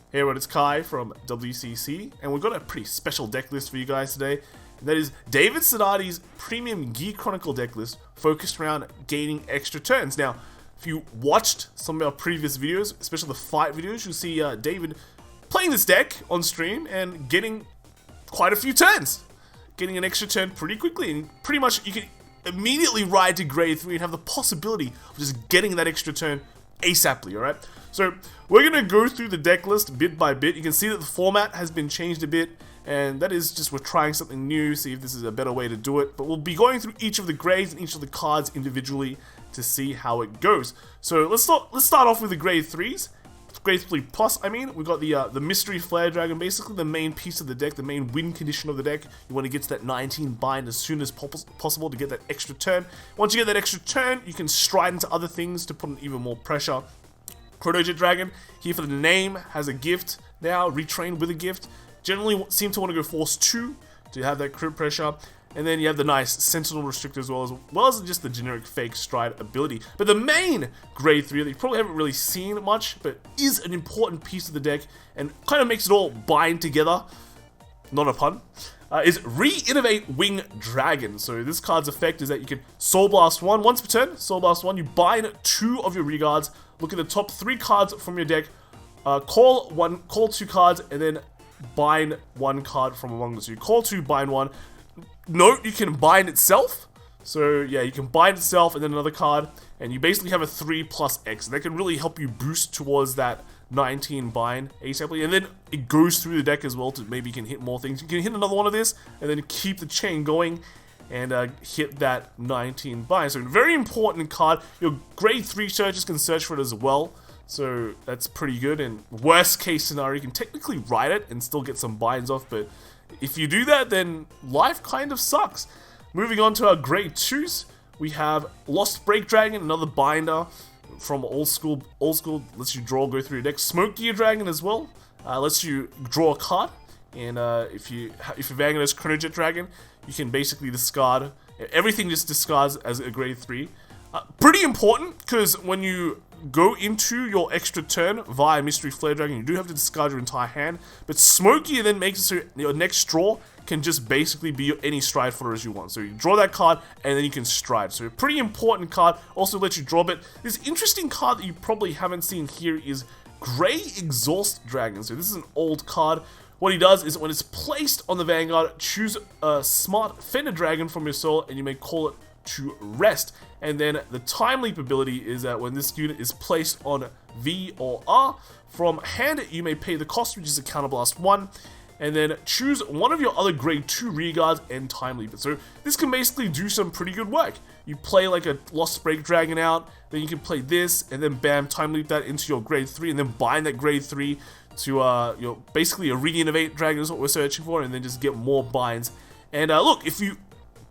Hey everyone, it's Kai from WCC, and we've got a pretty special deck list for you guys today. And that is David Sutandhi's premium Gear Chronicle deck list, focused around gaining extra turns. Now, if you watched some of our previous videos, especially the fight videos, you'll see David playing this deck on stream and getting quite a few turns. Getting an extra turn pretty quickly, and pretty much you can immediately ride to grade 3 and have the possibility of just getting that extra turn ASAPly, alright? So, we're going to go through the deck list bit by bit. You can see that the format has been changed a bit, and that is just we're trying something new, see if this is a better way to do it. But we'll be going through each of the grades and each of the cards individually to see how it goes. So, let's start off with the grade 3s. Grade 3 plus, I mean, we've got the Mystery Flare Dragon, basically the main piece of the deck, the main win condition of the deck. You want to get to that 19 bind as soon as possible to get that extra turn. Once you get that extra turn, you can stride into other things to put in even more pressure. Chrono Jet Dragon, here for the name, has a gift now, retrained with a gift. Generally seem to want to go Force 2 to have that crit pressure. And then you have the nice Sentinel Restrictor as well as just the generic Fake Stride ability. But the main grade 3 that you probably haven't really seen much, but is an important piece of the deck and kind of makes it all bind together, not a pun, is Re-Innovate Wing Dragon. So this card's effect is that you can Soul Blast 1 once per turn, Soul Blast 1, you bind 2 of your rearguards, look at the top 3 cards from your deck, call 2 cards, and then bind 1 card from among them. So you call 2, bind 1. Note, you can bind itself. So yeah, you can bind itself and then another card, and you basically have a 3+X, and that can really help you boost towards that 19 bind ASAPly, and then it goes through the deck as well to maybe you can hit more things. You can hit another one of this, and then keep the chain going, and hit that 19 bind. So very important card. Your grade 3 searchers can search for it as well, so that's pretty good. And worst case scenario, you can technically ride it and still get some binds off, but if you do that, then life kind of sucks. Moving on to our grade 2s, we have Lost Break Dragon, another binder from old school, lets you draw, go through your deck. Smoke Gear Dragon as well, lets you draw a card, and if your Vanguard is Chrono Jet Dragon, you can basically discard everything, just discards as a grade 3. Pretty important, because when you go into your extra turn via Mystery Flare Dragon, you do have to discard your entire hand, but Smoke Gear then makes it so your next draw can just basically be any stride fodder as you want. So you draw that card, and then you can stride. So a pretty important card, also lets you draw. But this interesting card that you probably haven't seen here is Grey Exhaust Dragon. So this is an old card. What he does is when it's placed on the Vanguard, choose a Smart Fender Dragon from your soul, and you may call it to rest. And then the Time Leap ability is that when this unit is placed on V or R from hand, you may pay the cost, which is a Counterblast 1, and then choose one of your other grade 2 rearguards and Time Leap it. So this can basically do some pretty good work. You play like a Lost Break Dragon out, then you can play this, and then bam, Time Leap that into your grade 3, and then bind that grade 3 to basically a Re-Innovate Dragon is what we're searching for, and then just get more binds. And look, if you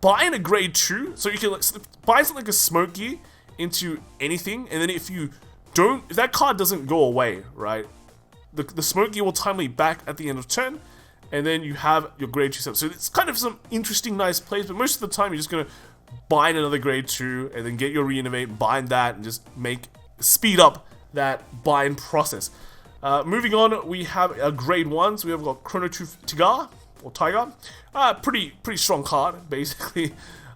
bind a grade 2, so you can bind something like a Smoke Gear into anything, and then if that card doesn't go away, right, the Smoke Gear will Time Leap back at the end of turn, and then you have your grade 2 set. So it's kind of some interesting, nice plays, but most of the time you're just going to bind another grade 2, and then get your Re-Innovate, bind that, and just speed up that bind process. Moving on, we have a grade 1, so we have got Chrono Tigar, or Tiger. Pretty strong card, basically.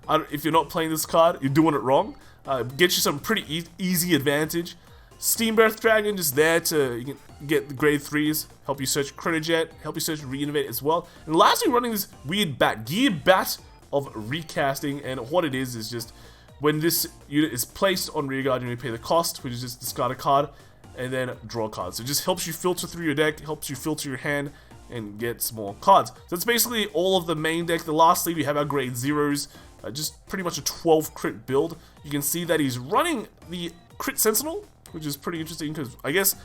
If you're not playing this card, you're doing it wrong. Gets you some pretty easy advantage. Steam Breath Dragon, just there you can get the grade 3s, help you search Chrono Jet, help you search Re-Innovate as well. And lastly, running this weird Gear Bat of Recasting, and what it is just when this unit is placed on rearguard, you may pay the cost, which is just discard a card, and then draw a card. So it just helps you filter through your deck, helps you filter your hand, and get some more cards. So that's basically all of the main deck. The last sleeve, we have our grade 0s, just pretty much a 12 crit build. You can see that he's running the Crit Sentinel, which is pretty interesting, because I guess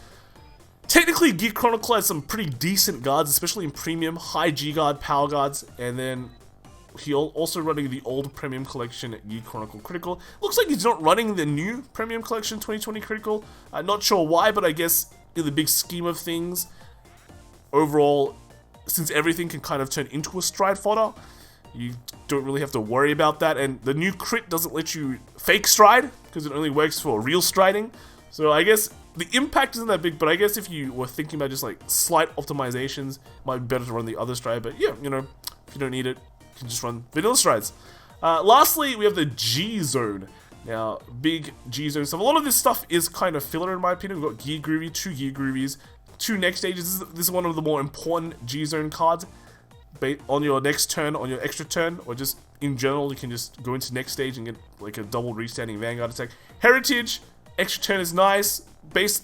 technically Gear Chronicle has some pretty decent guards, especially in premium, high G guard, power guards, and then he also running the old premium collection Gear Chronicle Critical. Looks like he's not running the new premium collection 2020 Critical. Not sure why, but I guess in the big scheme of things, overall, since everything can kind of turn into a stride fodder, you don't really have to worry about that. And the new crit doesn't let you fake stride, because it only works for real striding. So I guess the impact isn't that big, but I guess if you were thinking about just like slight optimizations, it might be better to run the other stride. But yeah, you know, if you don't need it, you can just run vanilla strides. Lastly, we have the G zone. Now, big G zone stuff. A lot of this stuff is kind of filler in my opinion. We've got Gear Groovy, 2 Gear Groovies, 2 next stages. This is one of the more important G zone cards. On your next turn, on your extra turn, or just in general, you can just go into next stage and get like a double restanding Vanguard attack. Heritage, extra turn is nice.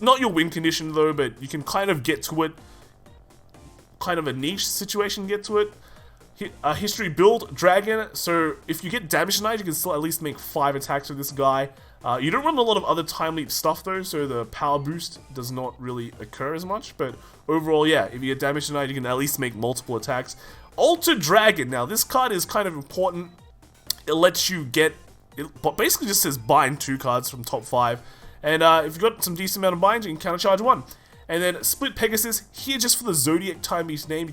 Not your win condition though, but you can kind of get to it. Kind of a niche situation, get to it. History build, Dragon. So if you get damage denied, you can still at least make 5 attacks with this guy. You don't run a lot of other time leap stuff though, so the power boost does not really occur as much. But overall, yeah, if you get damage denied, you can at least make multiple attacks. Alter Dragon. Now this card is kind of important. It lets you get, it basically just says bind 2 cards from top 5. And if you've got some decent amount of binds, you can countercharge 1. And then Split Pegasus, here just for the Zodiac Time Beast name,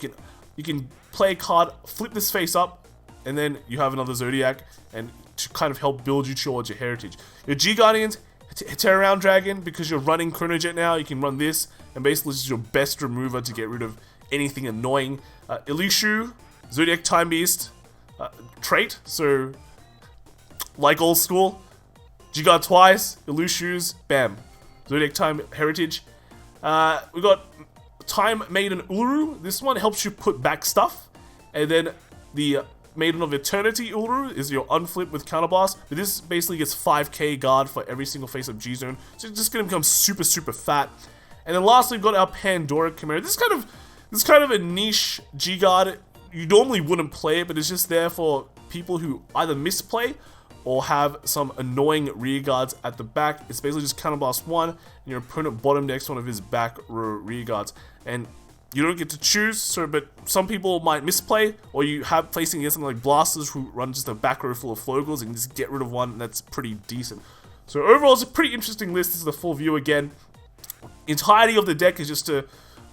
you can play a card, flip this face up, and then you have another Zodiac, and to kind of help build you towards your heritage. Your G Guardians, Tear Around Dragon, because you're running Chronojet now, you can run this, and basically this is your best remover to get rid of anything annoying. Elishu, Zodiac Time Beast, trait, so like old school, G-Guard twice, Elushu's, bam. Zodiac Time Heritage. We got Time Maiden Uluru. This one helps you put back stuff. And then the Maiden of Eternity Uluru is your unflip with counterblast. But this basically gets 5k guard for every single face of G-Zone. So it's just going to become super, super fat. And then lastly, we've got our Pandora Chimera. This is kind of a niche G-Guard. You normally wouldn't play it, but it's just there for people who either misplay or have some annoying rear guards at the back. It's basically just counterblast 1, and your opponent bottom decks one of his back row rear guards. And you don't get to choose, so but some people might misplay, or you have placing against something like Blasters who run just a back row full of Flogels and just get rid of one, and that's pretty decent. So overall, it's a pretty interesting list. This is the full view again. Entirety of the deck is just to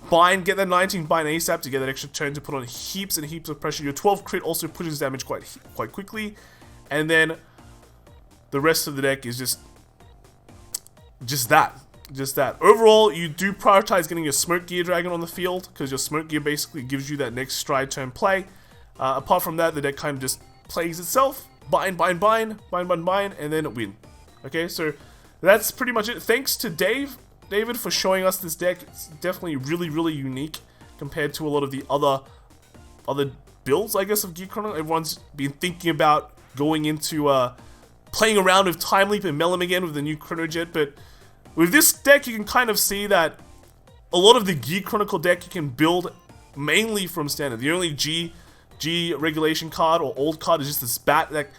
bind, get that 19 bind ASAP to get that extra turn to put on heaps and heaps of pressure. Your 12 crit also pushes damage quite quickly, and then the rest of the deck is just that. Overall, you do prioritize getting your Smoke Gear Dragon on the field, because your Smoke Gear basically gives you that next stride turn play. Apart from that, the deck kind of just plays itself. Bind, and then win. Okay, so that's pretty much it. Thanks to David for showing us this deck. It's definitely really, really unique compared to a lot of the other builds, I guess, of Gear Chronicle. Everyone's been thinking about going into playing around with Time Leap and Melon again with the new Chronojet, but with this deck you can kind of see that a lot of the Gear Chronicle deck you can build mainly from standard. The only G regulation card or old card is just this bat that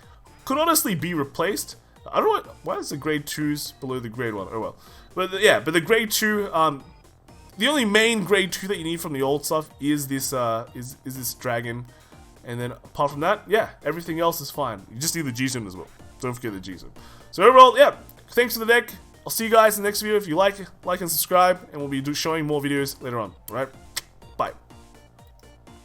could honestly be replaced. I don't know why is the grade 2s below the grade 1. Oh well. But yeah, but the grade 2, the only main grade 2 that you need from the old stuff is this is this dragon. And then apart from that, yeah, everything else is fine. You just need the G-Zone as well. Don't forget the G-Zone. So overall, yeah, thanks for the deck. I'll see you guys in the next video. If you like and subscribe, and we'll be showing more videos later on. All right?